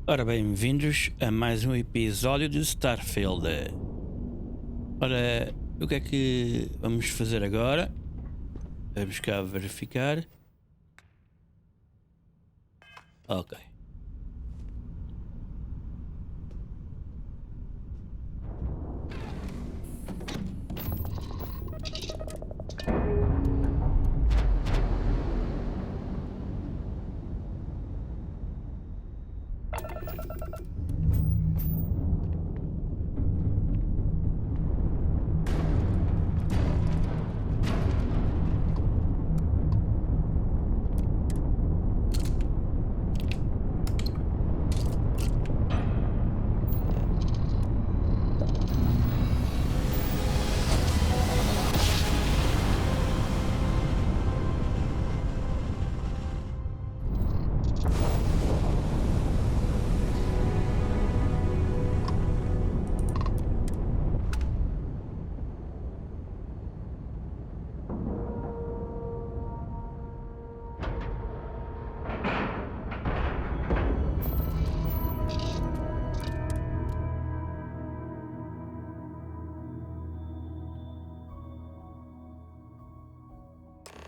Ora, bem-vindos a mais um episódio de Starfield. Ora, o que é que vamos fazer agora? Vamos cá verificar. Ok.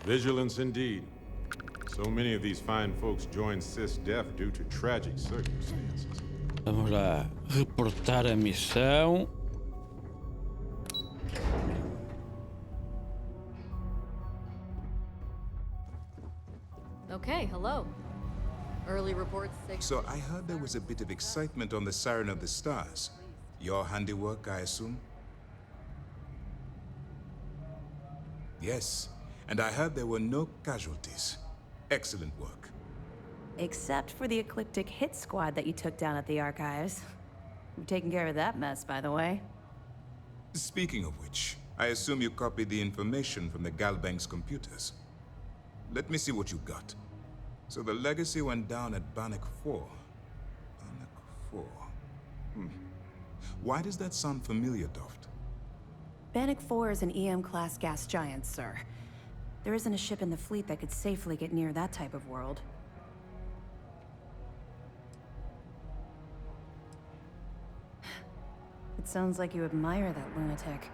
Vigilance indeed. So many of these fine folks joined sys-def due to tragic circumstances. Vamos lá reportar a missão. Okay, hello. Early reports say... So I heard there was a bit of excitement on the Siren of the Stars. Your handiwork, I assume? Yes, and I heard there were no casualties. Excellent work. Except for the eclectic hit squad that you took down at the archives. You've taken care of that mess, by the way. Speaking of which, I assume you copied the information from the Galbank's computers. Let me see what you got. So the legacy went down at Bannock 4. Bannock 4. Why does that sound familiar, Toft? Bannock 4 is an EM-class gas giant, sir. There isn't a ship in the fleet that could safely get near that type of world. It sounds like you admire that lunatic.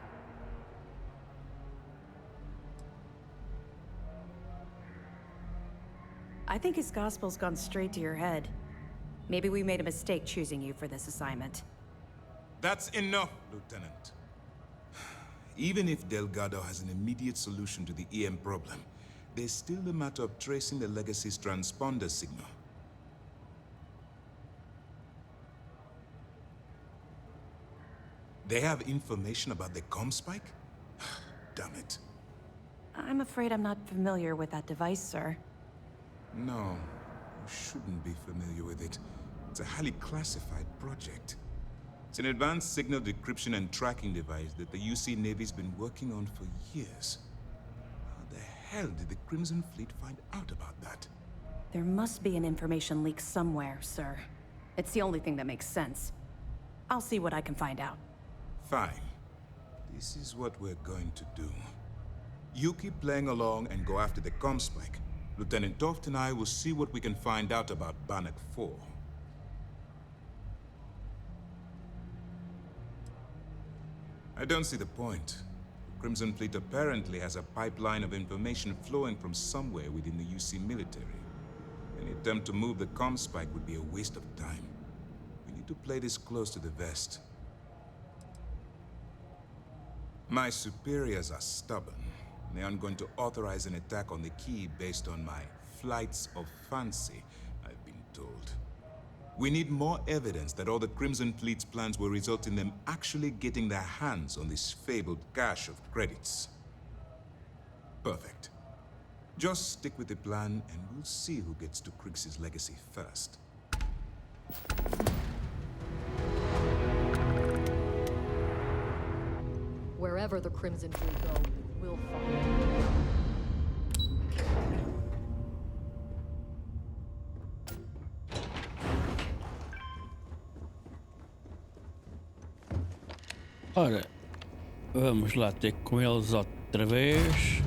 I think his gospel's gone straight to your head. Maybe we made a mistake choosing you for this assignment. That's enough, Lieutenant. Even if Delgado has an immediate solution to the EM problem, there's still the matter of tracing the Legacy's transponder signal. They have information about the comm spike? Damn it. I'm afraid I'm not familiar with that device, sir. No, you shouldn't be familiar with it. It's a highly classified project. It's an advanced signal decryption and tracking device that the UC Navy's been working on for years. How the hell did the Crimson Fleet find out about that? There must be an information leak somewhere, sir. It's the only thing that makes sense. I'll see what I can find out. Fine. This is what we're going to do. You keep playing along and go after the comm spike. Lieutenant Toft and I will see what we can find out about Bannock 4. I don't see the point. The Crimson Fleet apparently has a pipeline of information flowing from somewhere within the UC military. Any attempt to move the comm spike would be a waste of time. We need to play this close to the vest. My superiors are stubborn. They aren't going to authorize an attack on the key based on my flights of fancy, I've been told. We need more evidence that all the Crimson Fleet's plans will result in them actually getting their hands on this fabled cache of credits. Perfect. Just stick with the plan and we'll see who gets to Krix's legacy first. Wherever the Crimson Fleet go, we'll follow. Ora, vamos lá ter com eles outra vez.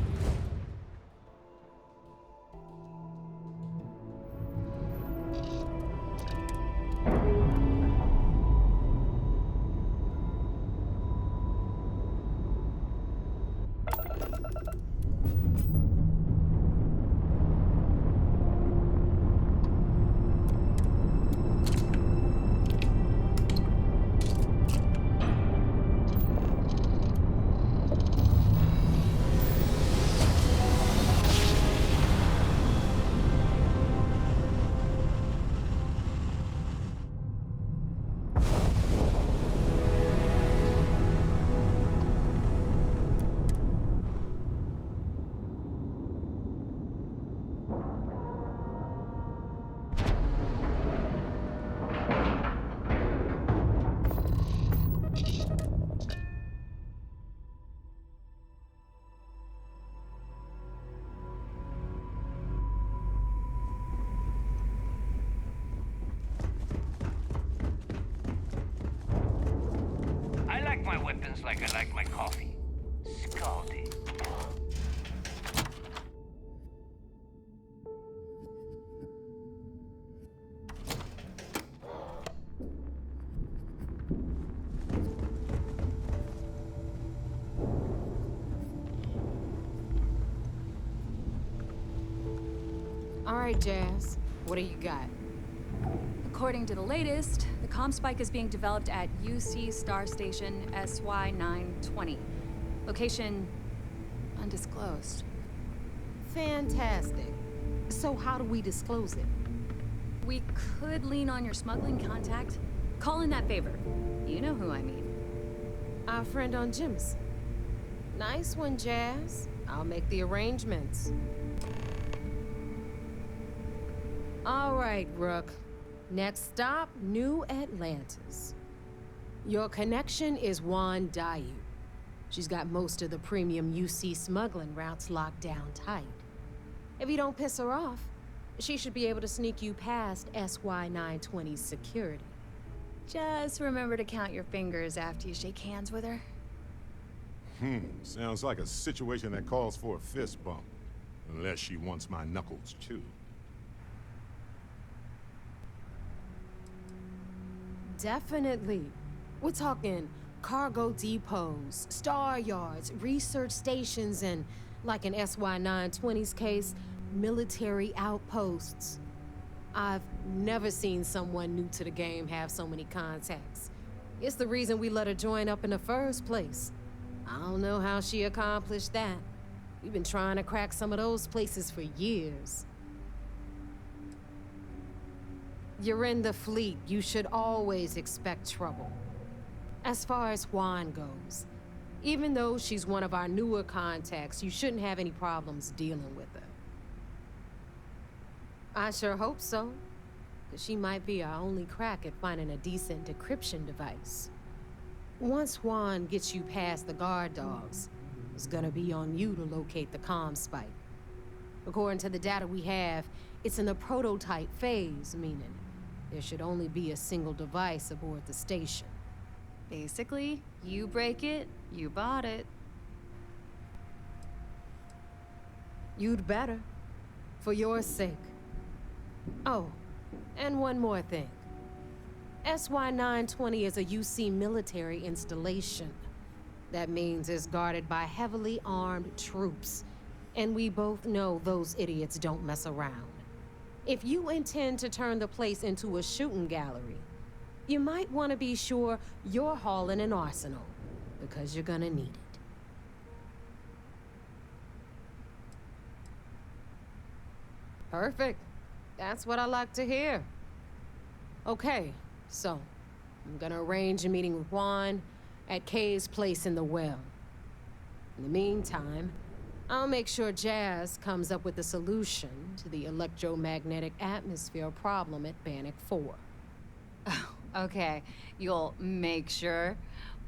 just like I like my coffee. Scalding. All right, Jazz. What do you got? According to the latest, the comm spike is being developed at UC Star Station SY-920. Location undisclosed. Fantastic. So how do we disclose it? We could lean on your smuggling contact. Call in that favor. You know who I mean. Our friend on Jim's. Nice one, Jazz. I'll make the arrangements. All right, Rook. Next stop, New Atlantis. Your connection is Juan Dayu. She's got most of the premium UC smuggling routes locked down tight. If you don't piss her off, she should be able to sneak you past SY-920's security. Just remember to count your fingers after you shake hands with her. Sounds like a situation that calls for a fist bump. Unless she wants my knuckles, too. Definitely. We're talking cargo depots, star yards, research stations, and, like in SY-920's case, military outposts. I've never seen someone new to the game have so many contacts. It's the reason we let her join up in the first place. I don't know how she accomplished that. We've been trying to crack some of those places for years. You're in the fleet. You should always expect trouble. As far as Juan goes, even though she's one of our newer contacts, you shouldn't have any problems dealing with her. I sure hope so, because she might be our only crack at finding a decent decryption device. Once Juan gets you past the guard dogs, it's gonna be on you to locate the comm spike. According to the data we have, it's in the prototype phase, meaning there should only be a single device aboard the station. Basically, you break it, you bought it. You'd better. For your sake. Oh, and one more thing. SY-920 is a UC military installation. That means it's guarded by heavily armed troops. And we both know those idiots don't mess around. If you intend to turn the place into a shooting gallery, you might want to be sure you're hauling an arsenal, because you're gonna need it. Perfect. That's what I like to hear. Okay, so I'm gonna arrange a meeting with Juan at Kay's place in the well. In the meantime, I'll make sure Jazz comes up with a solution to the electromagnetic atmosphere problem at Bannock 4. Oh, okay. You'll make sure.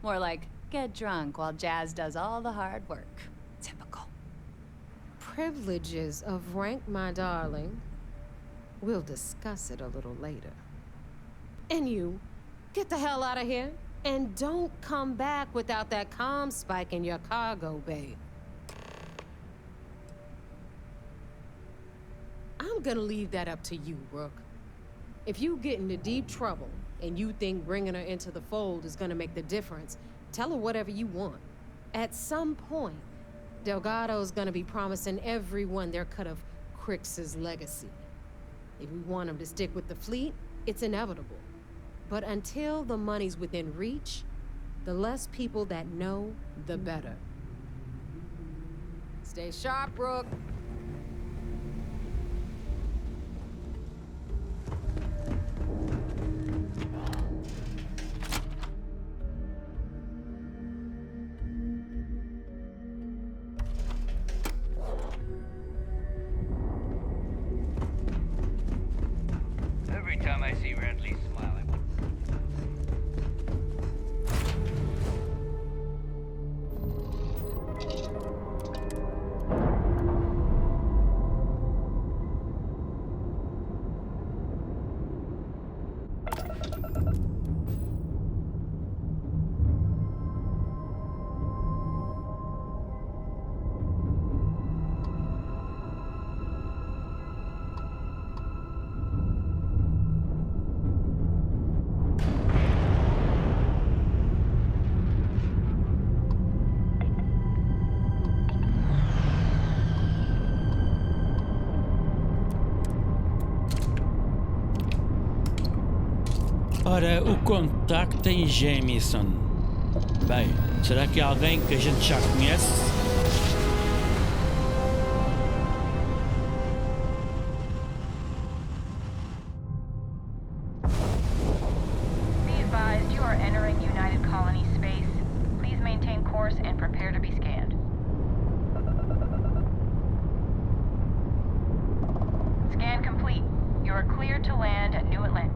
More like get drunk while Jazz does all the hard work. Typical. Privileges of rank, my darling. We'll discuss it a little later. And you, get the hell out of here. And don't come back without that comm spike in your cargo bay. I'm gonna leave that up to you, Rook. If you get into deep trouble and you think bringing her into the fold is gonna make the difference, tell her whatever you want. At some point, Delgado's gonna be promising everyone their cut of Crix's legacy. If we want him to stick with the fleet, it's inevitable. But until the money's within reach, the less people that know, the better. Stay sharp, Rook. Every time I see Redley smile, I want... Ora, o contacto em Jamison. Bem, será que é alguém que a gente já conhece? Be advised, you are entering United Colony space. Please maintain course and prepare to be scanned. Scan complete. You are cleared to land at New Atlantis.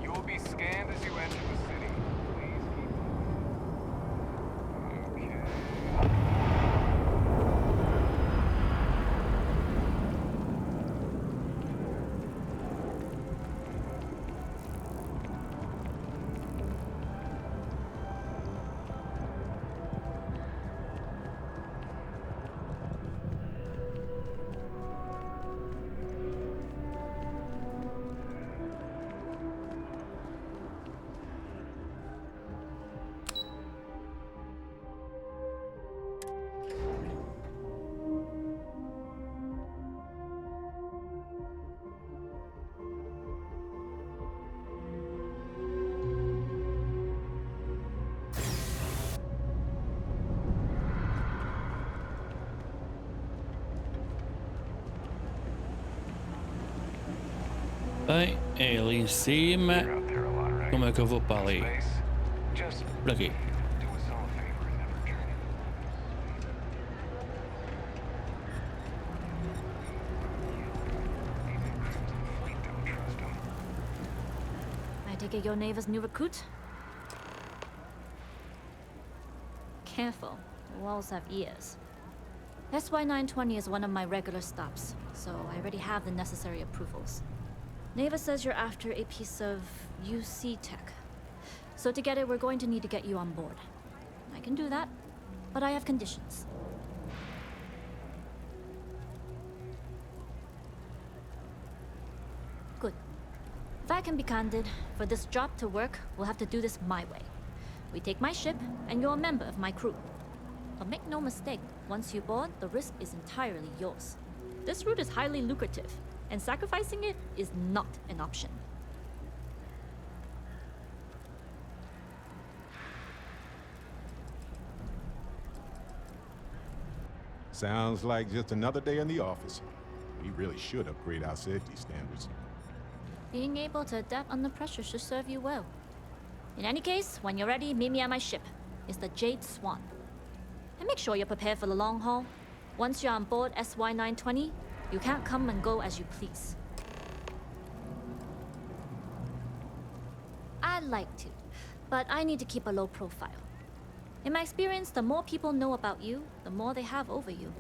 You will be scanned as you enter the city. Please keep moving. Okay. Bem, é ali em cima. You're out there a lot, right? Como é que eu vou para ali? Space. Just Por aqui. do us all a favor and never turn it. Even Crimson Fleet don't trust him. I take it your neighbor's new recruit? Careful, the walls have ears. SY920 is one of my regular stops, so I already have the necessary approvals. Neva says you're after a piece of UC tech. So to get it, we're going to need to get you on board. I can do that, but I have conditions. Good. If I can be candid, for this job to work, we'll have to do this my way. We take my ship, and you're a member of my crew. But make no mistake, once you board, the risk is entirely yours. This route is highly lucrative, and sacrificing it is not an option. Sounds like just another day in the office. We really should upgrade our safety standards. Being able to adapt under pressure should serve you well. In any case, when you're ready, meet me at my ship. It's the Jade Swan. And make sure you're prepared for the long haul. Once you're on board SY920, you can't come and go as you please. I'd like to, but I need to keep a low profile. In my experience, the more people know about you, the more they have over you.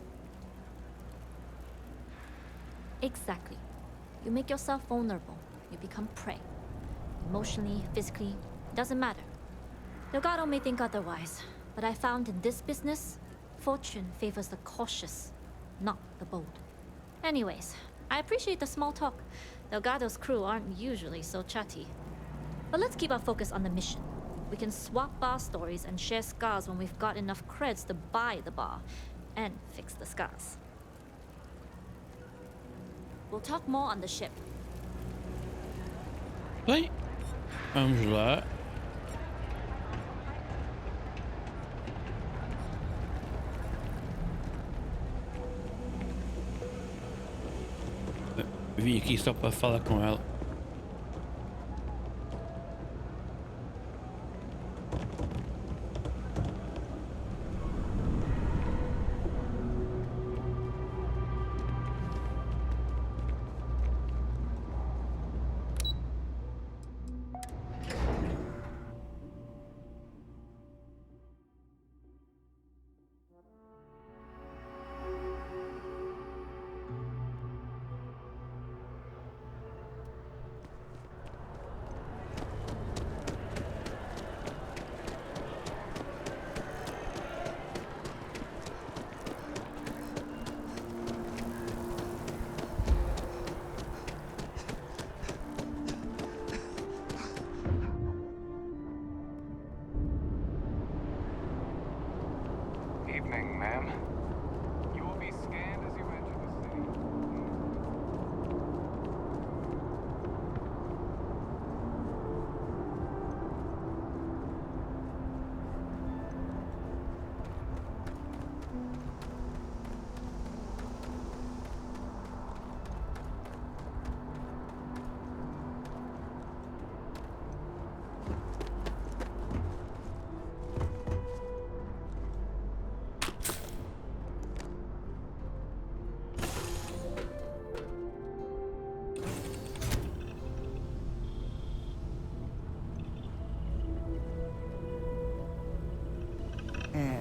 Exactly. You make yourself vulnerable. You become prey. Emotionally, physically, doesn't matter. Delgado may think otherwise, but I found in this business, fortune favors the cautious, not the bold. Anyways, I appreciate the small talk. Delgado's crew aren't usually so chatty. But let's keep our focus on the mission. We can swap bar stories and share scars when we've got enough creds to buy the bar and fix the scars. We'll talk more on the ship. Bem, vamos lá. Vim aqui só para falar com ela. evening, ma'am. You will be scanned as you enter the city.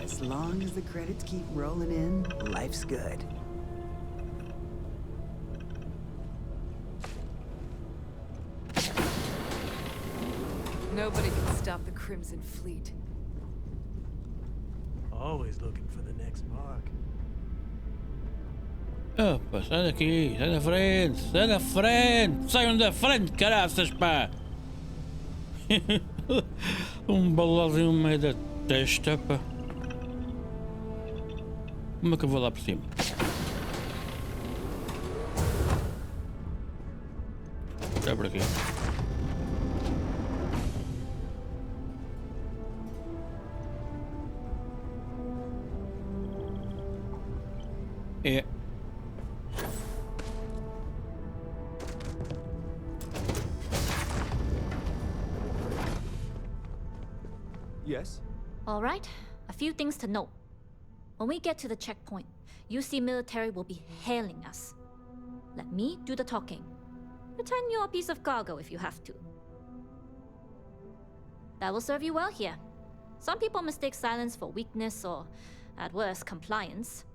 As long as the credits keep rolling in, life's good. Nobody can stop the Crimson Fleet. Always looking for the next mark. Opa, sai daqui, sai da frente, sai da frente, saiam da frente, caraças, pá! Balazinho no meio da testa, pá. Como é que eu vou lá por cima? É por aqui. É. Yes? All right, a few things to note. When we get to the checkpoint, UC military will be hailing us. Let me do the talking. Pretend you're a piece of cargo if you have to. That will serve you well here. Some people mistake silence for weakness or, at worst, compliance.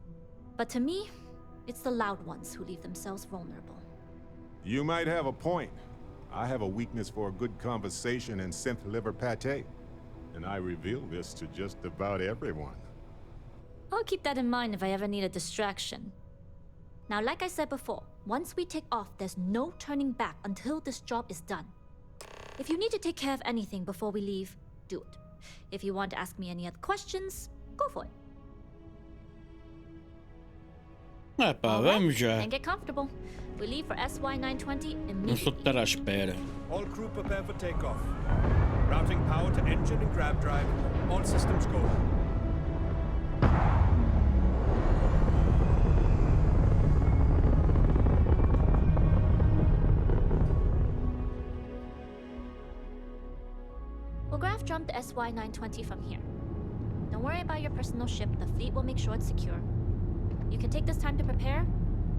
But to me, it's the loud ones who leave themselves vulnerable. You might have a point. I have a weakness for a good conversation and synth liver pate. And I reveal this to just about everyone. I'll keep that in mind if I ever need a distraction. Now, like I said before, once we take off, there's no turning back until this job is done. If you need to take care of anything before we leave, do it. If you want to ask me any other questions, go for it. Ah pá, vamos já. And get comfortable. We leave for SY-920 Não immediately. sou de estar à espera. All crew prepare for takeoff. Routing power to engine and grab drive. All systems go. We'll graph jump the SY-920 from here. Don't worry about your personal ship. The fleet will make sure it's secure. You can take this time to prepare.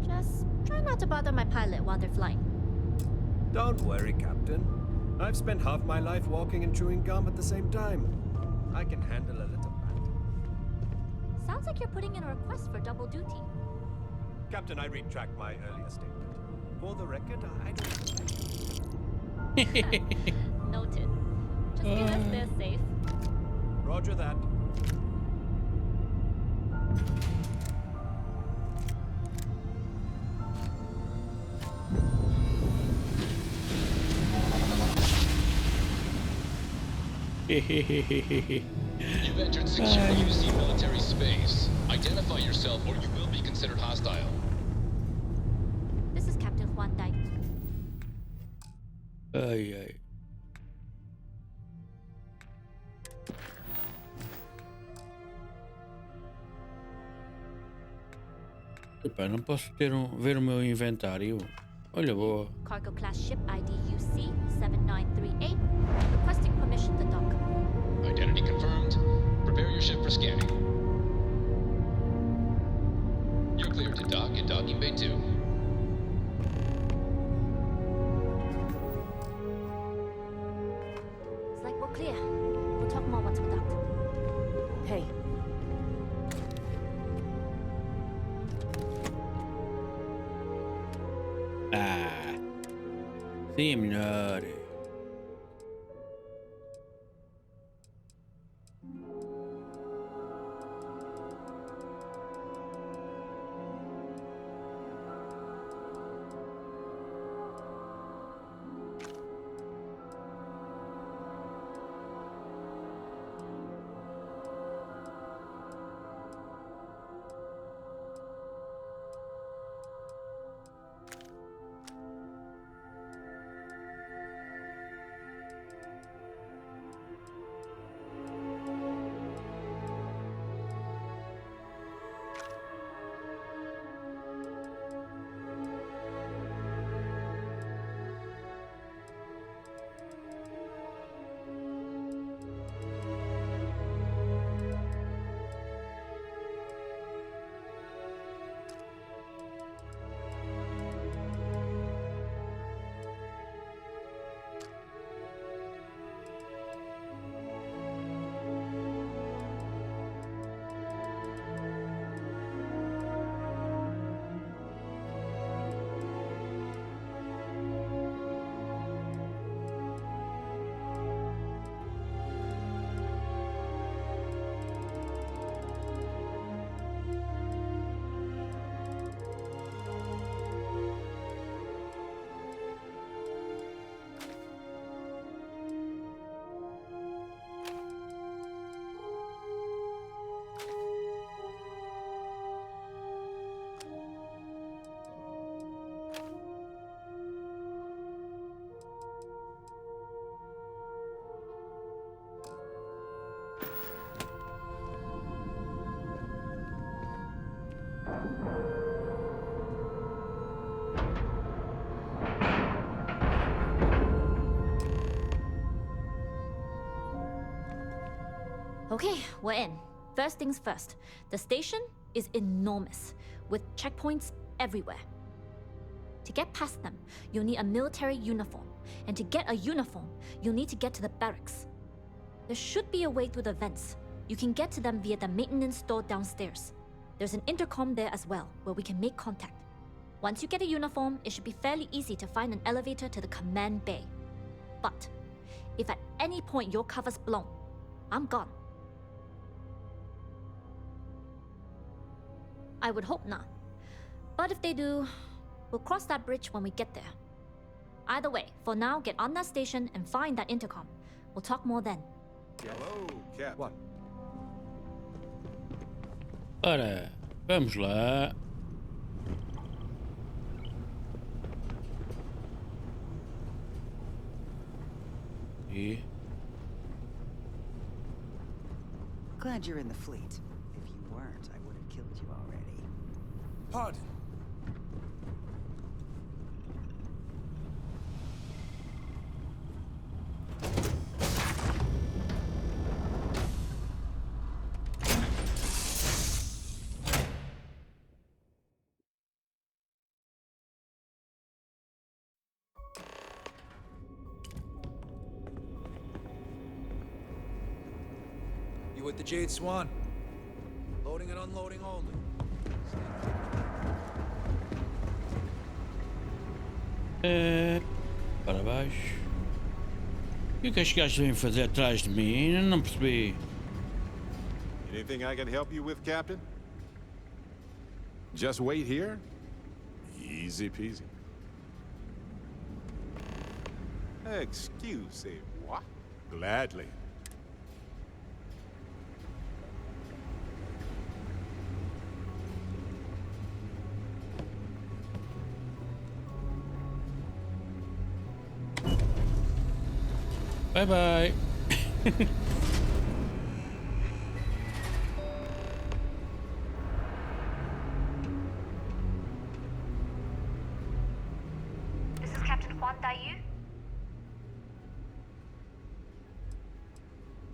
Just try not to bother my pilot while they're flying. Don't worry, Captain. I've spent half my life walking and chewing gum at the same time. I can handle a little bat. Sounds like you're putting in a request for double duty. Captain, I retract my earlier statement. For the record, I don't... Noted. Just get us there safe. Roger that. You've entered secure UC military space. Identify yourself or you will be considered hostile. This is Captain Juan Dai. Ai ai. Epá, não posso ver o meu inventário. Olha, boa. Cargo class ship ID UC 7938. Requesting permission to dock. Identity confirmed. Prepare your ship for scanning. You're cleared to dock in docking bay 2. It's like we're clear. We'll talk more once we're docked. Hey. Ah, sim, melhor. Okay, we're in. First things first, the station is enormous, with checkpoints everywhere. To get past them, you'll need a military uniform, and to get a uniform, you'll need to get to the barracks. There should be a way through the vents. You can get to them via the maintenance store downstairs. There's an intercom there as well, where we can make contact. Once you get a uniform, it should be fairly easy to find an elevator to the command bay. But if at any point your cover's blown, I'm gone. I would hope not. But if they do, we'll cross that bridge when we get there. Either way, for now, get on that station and find that intercom. We'll talk more then. Hello, Captain. What? Ora, vamos lá. E Glad you're in the fleet. If you weren't, I would have killed you already. Pardon. You with the Jade Swan? Loading and unloading only. para baixo. E o que estes gajos vêm fazer atrás de mim? Eu não percebi. Anything I can help you with, Captain? Just wait here? Easy peasy. Excusez-moi. Gladly. Bye bye. This is Captain Huan Daiyu.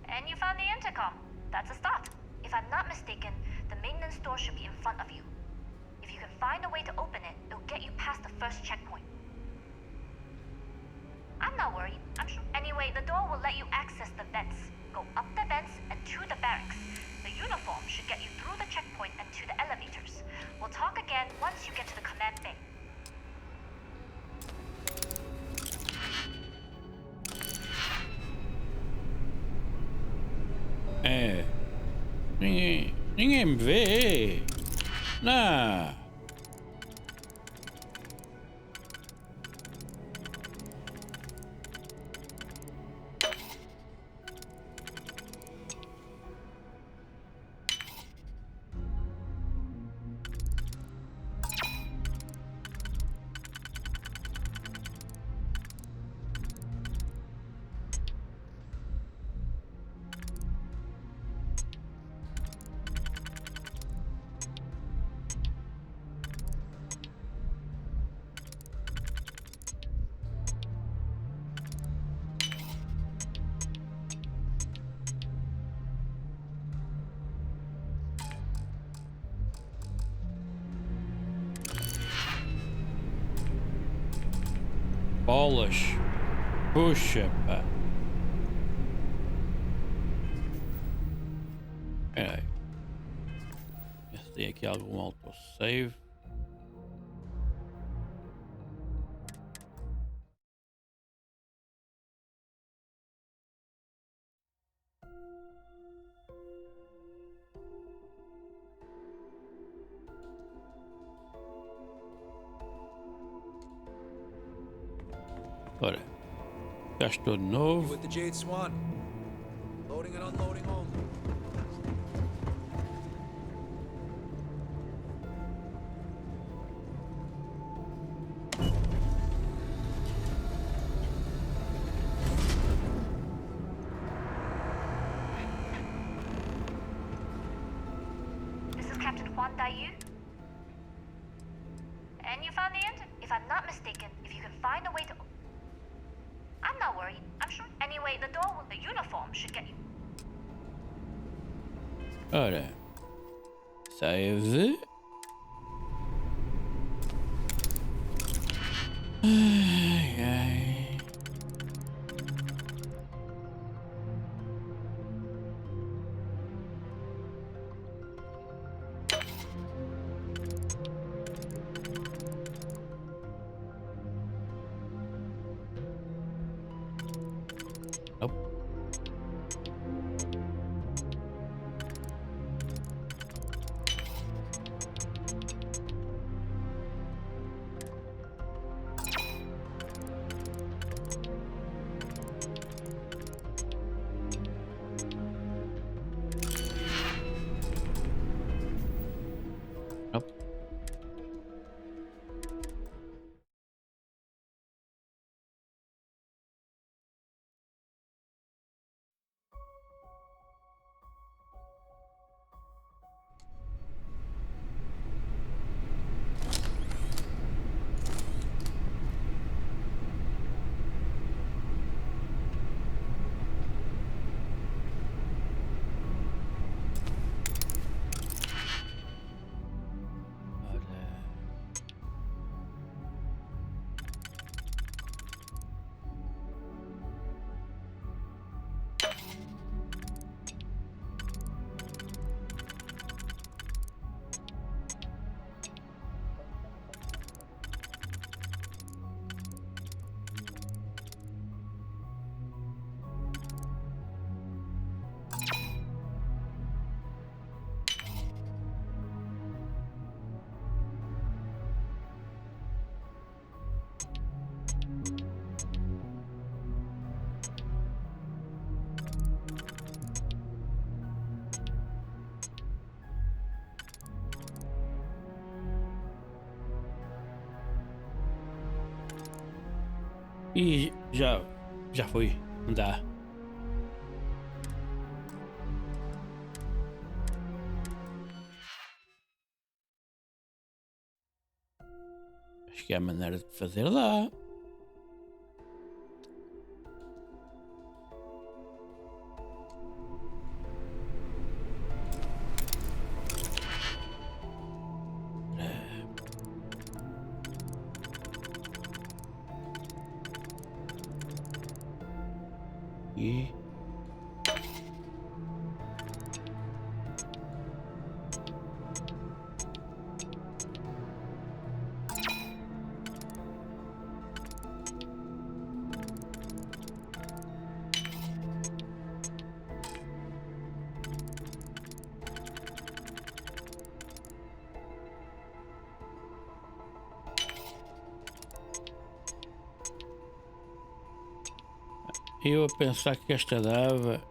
And you found the intercom. That's a start. If I'm not mistaken, the maintenance door should be in front of you. If you can find a way to open it, it'll get you past the first checkpoint. I'm not worried, I'm sure. Anyway, the door will let you access the vents. Go up the vents and to the barracks. The uniform should get you through the checkpoint and to the elevators. We'll talk again once you get to the command bay. Ninguém me vê. Não. Bolas. Puxa, pá. Espera aí. Ver se tem aqui algum autosave. Ora, já estou de You novo. with the Jade Swan? Loading and unloading only. This is Captain Huan Daiyu. And you found the enter. If I'm not mistaken, if you can find a way to... I'm not worried, I'm sure. Anyway, the door with the uniform should get you. Ora, save. Ai, ai. Nope. Nope. E já foi, não dá. Acho que é a maneira de fazer lá. E eu a pensar que esta dava.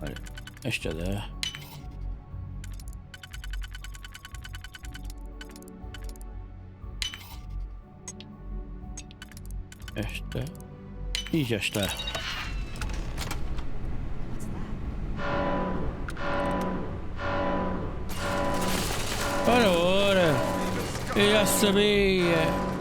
Olha, esta dá. Esta. E já está. Ora, eu já sabia.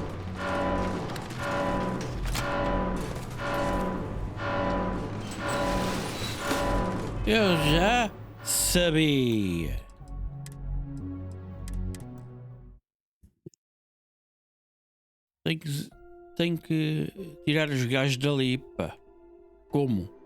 Eu já sabia. Tenho que tirar os gajos dali, pá. Como?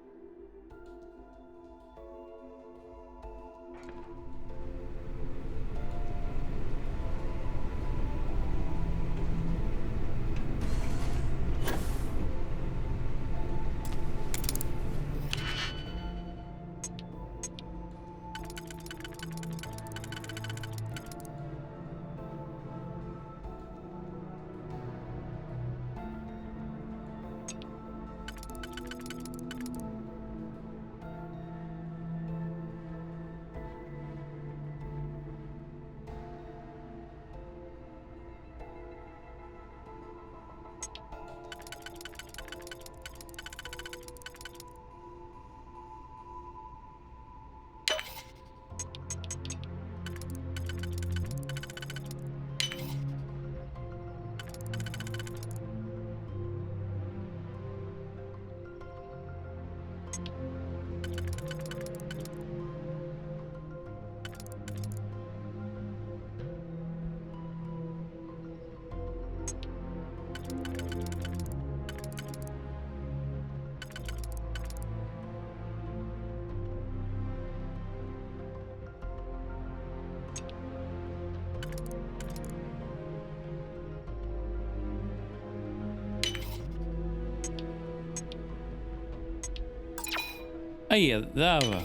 Aí, dava.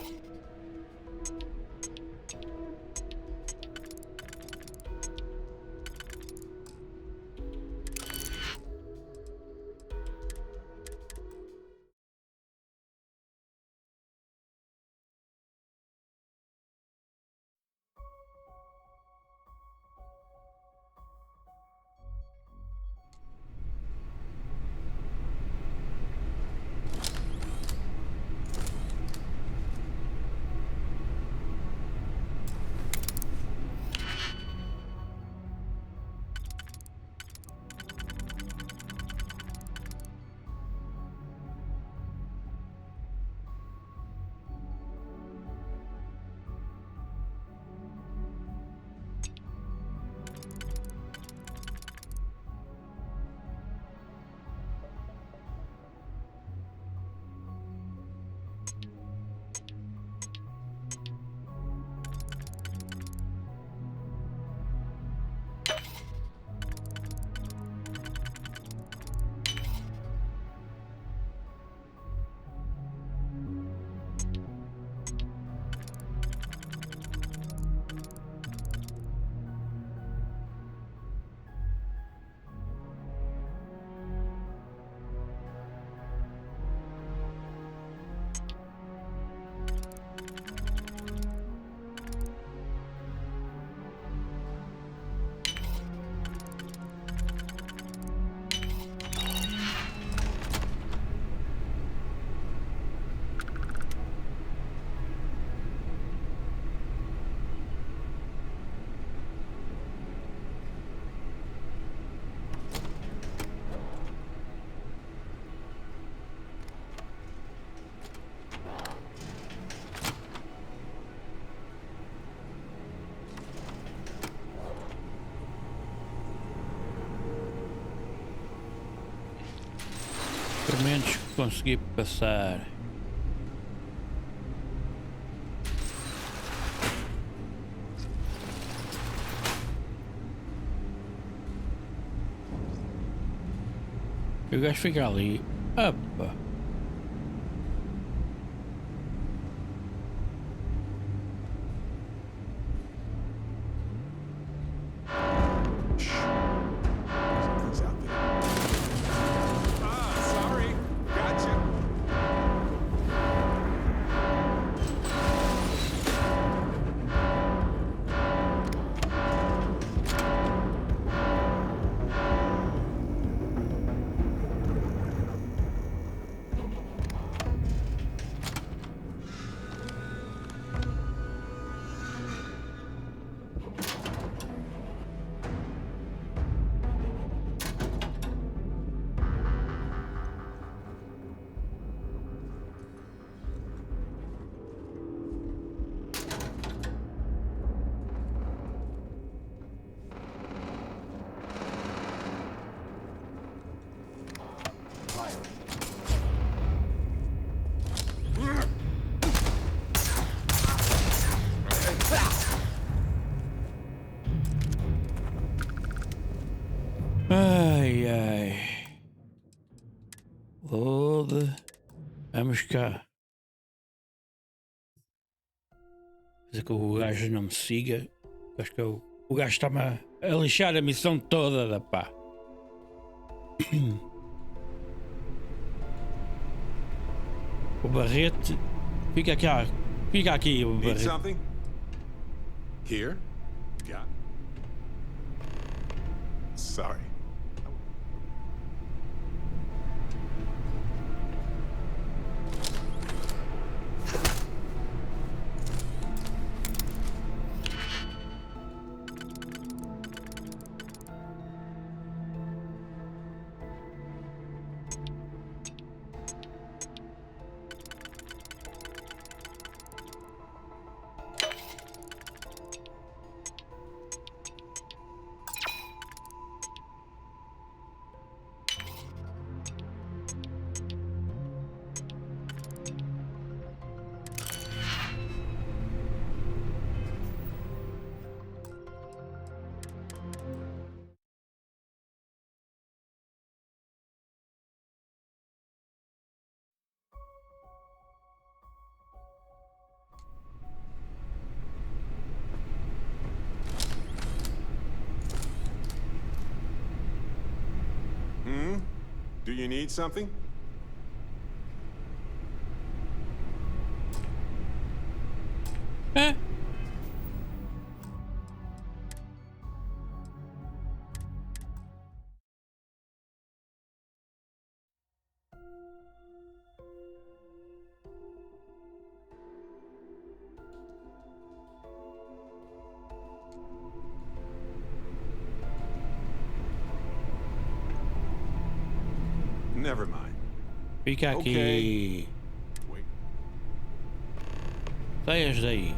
Pelo menos consegui passar. E o gajo fica ali. Opa! Ai, ai. Load. Vamos cá. Fazer que o gajo não me siga. Acho que o gajo está-me a lixar a missão toda da pá. O Barrete. Fica aqui o Need Barrete. something? Here? Got it. Sorry. you need something? Eh? Never mind. Fica aqui. Wait. Saias daí.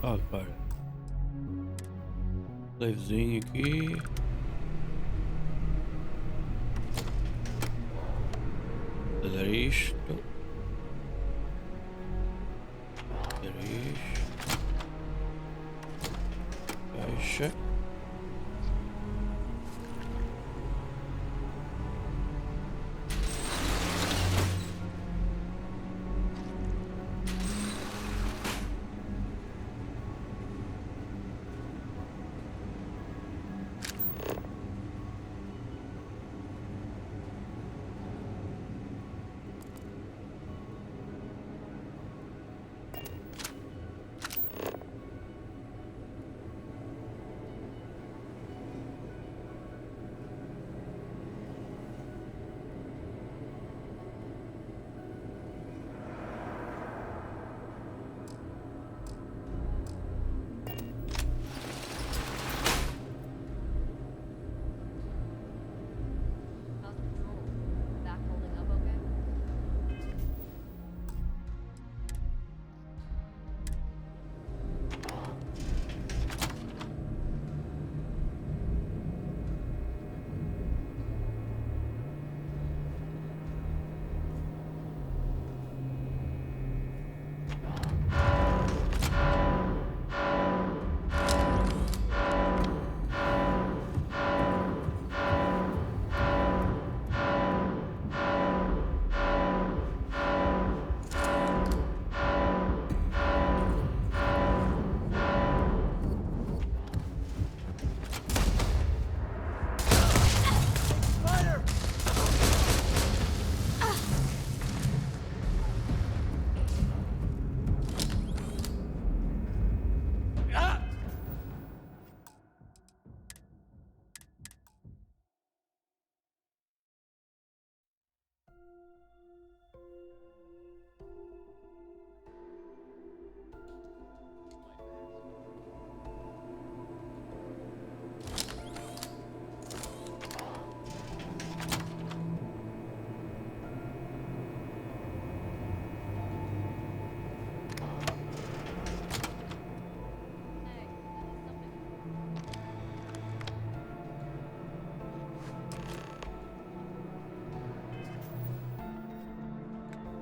Oh, cara. Savezinho aqui. Fazer isto. Fazer isto. Fecha.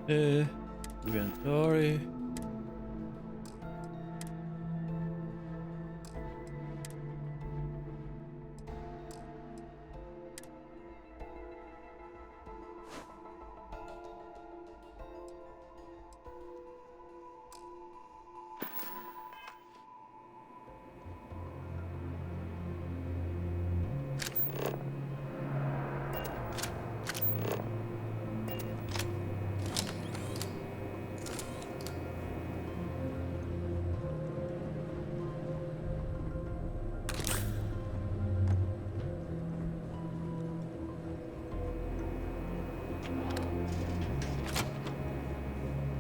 Inventory.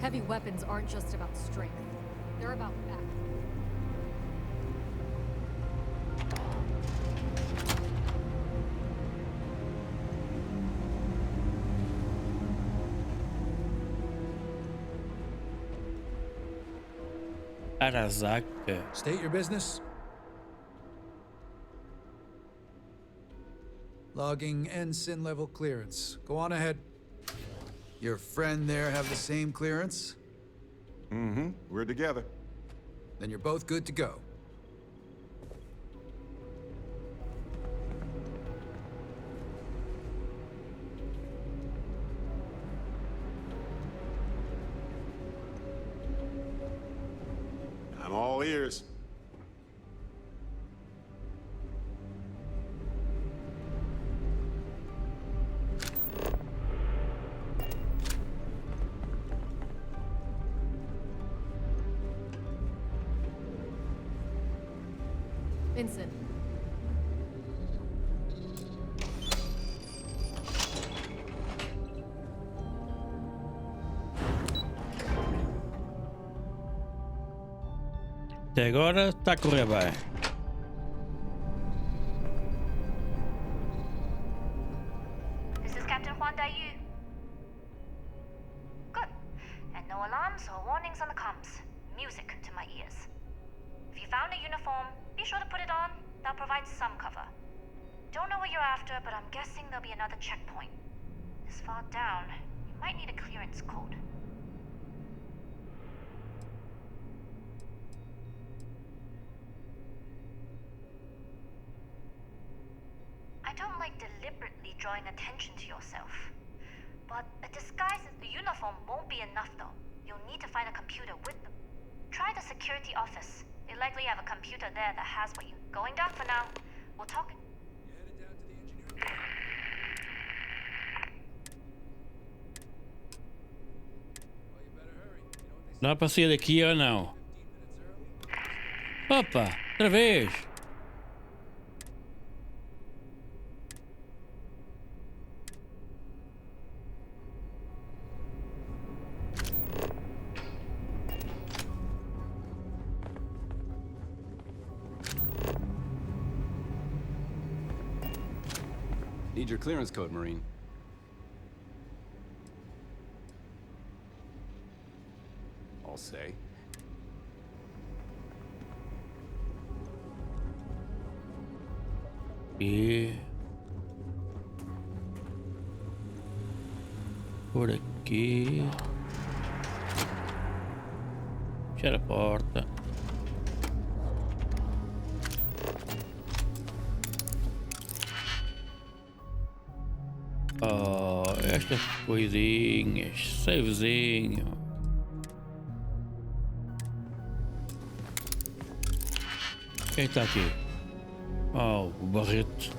Heavy weapons aren't just about strength. They're about back. Arasaka. State your business. Logging ensign level clearance. Go on ahead. Your friend there have the same clearance? Mm-hmm. We're together. Then you're both good to go. I'm all ears. Vincent. Até agora está a correr bem. This is Captain Huan Daiyu. Good. And no alarms or warnings on the comms. Music to my ears. If you found a uniform, be sure to put it on. That'll provide some cover. Don't know what you're after, but I'm guessing there'll be another checkpoint. This far down, you might need a clearance code. I don't like deliberately drawing attention to yourself. But a disguise as the uniform won't be enough though. You'll need to find a computer with them. Try the security office. They likely have a computer there that has what you... Going down for now. We'll talk. Dá para sair daqui ou não? Opa, outra vez. Need your clearance code, Marine. I'll say. E por aqui. Fechar a porta. Oh, estas coisinhas, savezinho. Quem está aqui? Oh, o Barreto.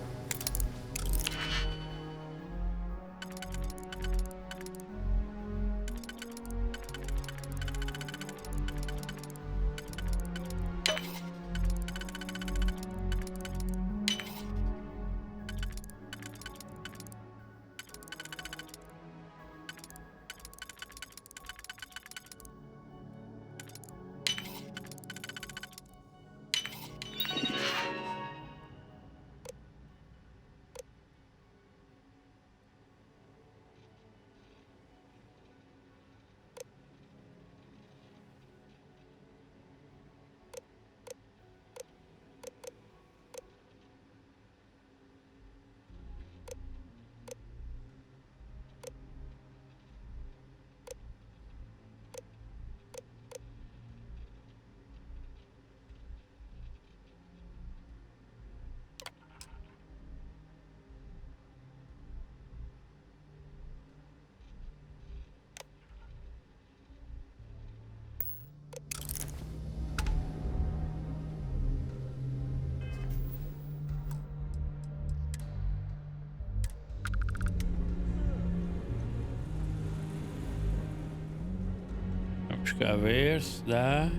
cá ver se dá.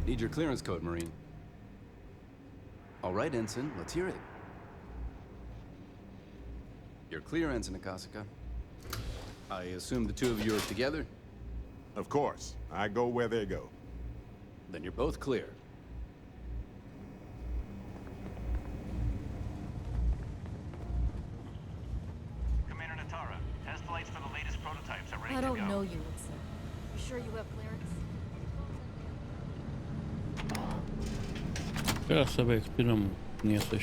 Need your clearance code, Marine. All right, Ensign, let's hear it. You're clear, Ensign Akasaka. I assume the two of you are together? Of course. I go where they go. Then you're both clear. Commander Natara, test flights for the latest prototypes are ready I to go. don't know you, sir. You sure you have clearance? Quero saber que tu não me conheces.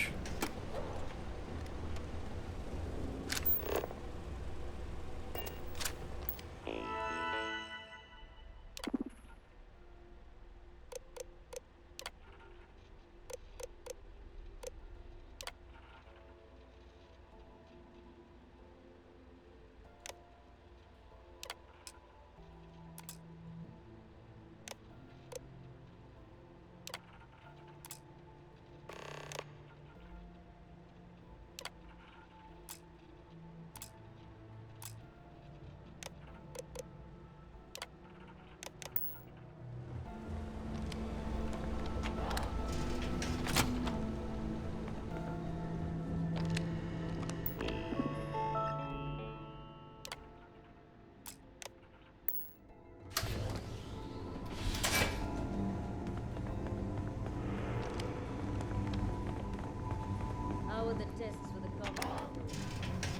How were the tests for the combat?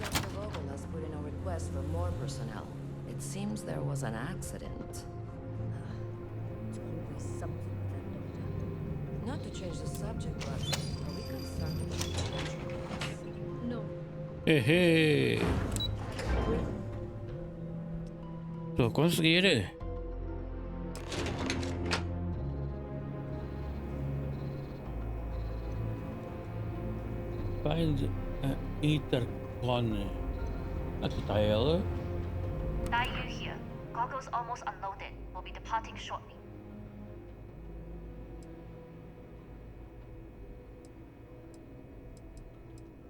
Dr. Vogel has put in a request for more personnel. It seems there was an accident. It's always something with that doctor. Not to change the subject, but are we concerned about the No. Hehe. Estou a conseguir. Find an intercon. Aqui está ela. Daiyu here. Goggles almost unloaded. We'll be departing shortly.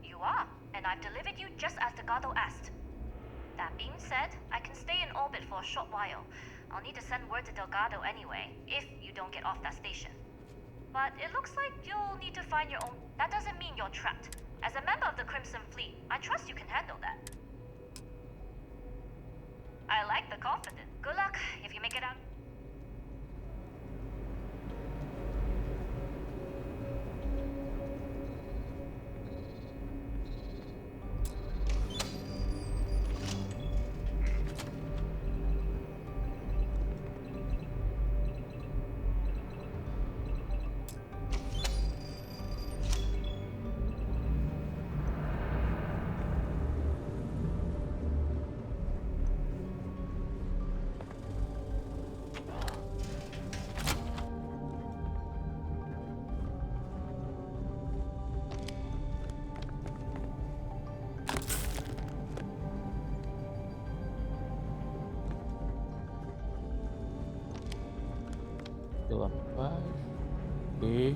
You are, and I've delivered you just as Delgado asked. That being said, I can stay in orbit for a short while. I'll need to send word to Delgado anyway, if you don't get off that station. But it looks like you'll need to find your own... That doesn't mean you're trapped. As a member of the Crimson Fleet, I trust you can handle that. I like the confidence. Good luck if you make it out. Pela paz. E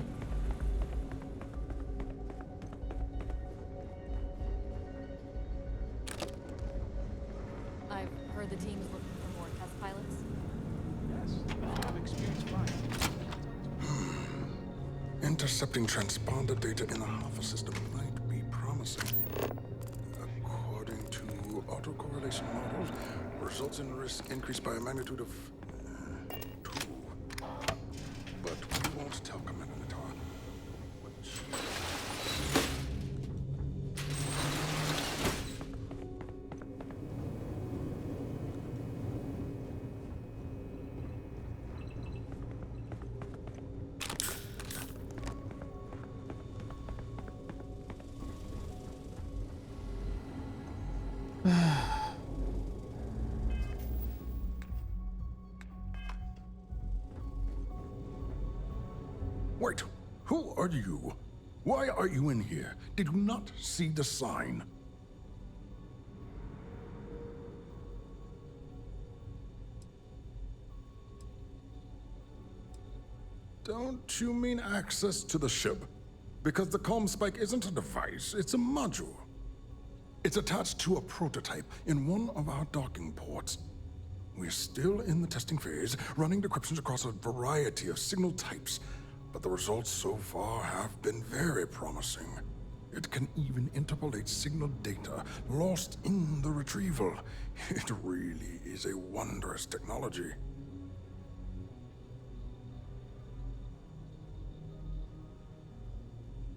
I've heard the team's looking for more test pilots. Yes, I've experienced fine. Intercepting transponder data in the Alpha system might be promising. According to autocorrelation models, results in risk increased by a magnitude of 2. But we won't tell Commander Natara. Wait, who are you? Why are you in here? Did you not see the sign? Don't you mean access to the ship? Because the comm spike isn't a device, it's a module. It's attached to a prototype in one of our docking ports. We're still in the testing phase, running decryptions across a variety of signal types, but the results so far have been very promising. It can even interpolate signal data lost in the retrieval. It really is a wondrous technology.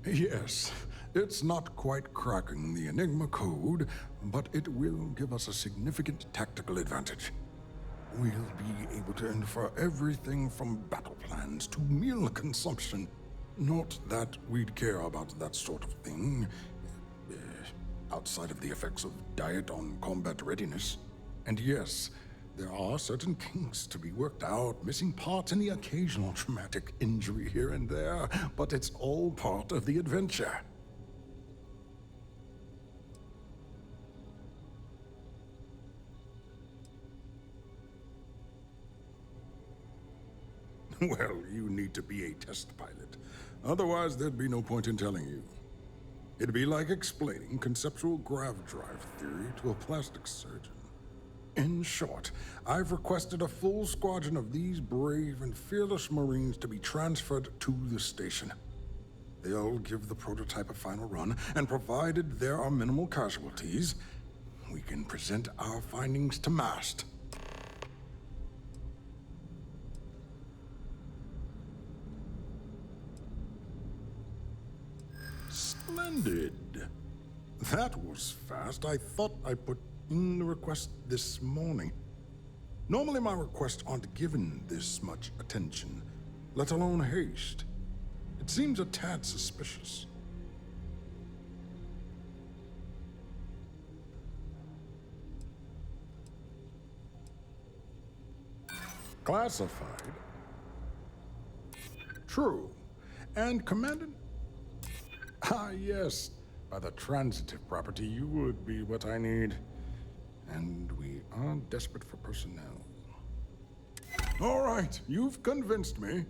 Yes, it's not quite cracking the Enigma code, but it will give us a significant tactical advantage. We'll be able to infer everything from battle plans to meal consumption. Not that we'd care about that sort of thing, outside of the effects of diet on combat readiness. And yes, there are certain kinks to be worked out, missing parts and the occasional traumatic injury here and there, but it's all part of the adventure. Well, you need to be a test pilot. Otherwise, there'd be no point in telling you. It'd be like explaining conceptual grav drive theory to a plastic surgeon. In short, I've requested a full squadron of these brave and fearless Marines to be transferred to the station. They'll give the prototype a final run, and provided there are minimal casualties, we can present our findings to MAST. Splendid. That was fast. I thought I put in the request this morning. Normally my requests aren't given this much attention, let alone haste. It seems a tad suspicious. Classified? True. And Commandant? Ah, yes. By the transitive property, you would be what I need. And we are desperate for personnel. All right, you've convinced me.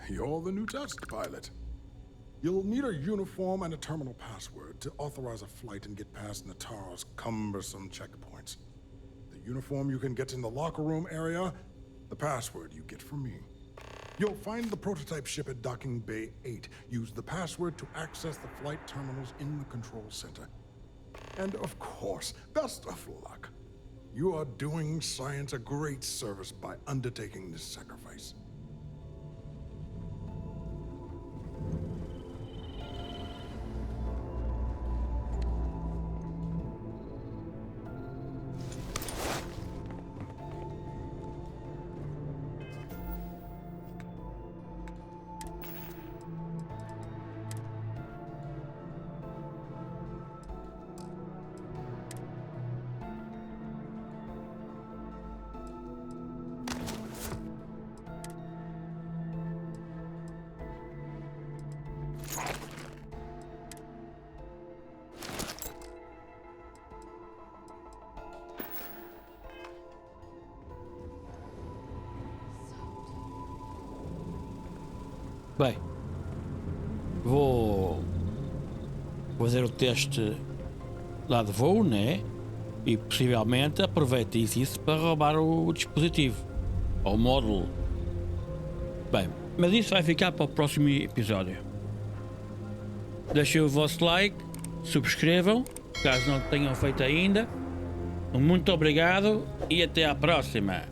You're the new test pilot. You'll need a uniform and a terminal password to authorize a flight and get past Natara's cumbersome checkpoints. The uniform you can get in the locker room area, the password you get from me. You'll find the prototype ship at Docking Bay 8. Use the password to access the flight terminals in the control center. And of course, best of luck. You are doing science a great service by undertaking this sacrifice. Bem, vou fazer o teste lá de voo, né? E possivelmente aproveite isso para roubar o dispositivo ou o módulo. Bem, mas isso vai ficar para o próximo episódio. Deixem o vosso like, subscrevam, caso não tenham feito ainda. Muito obrigado e até à próxima.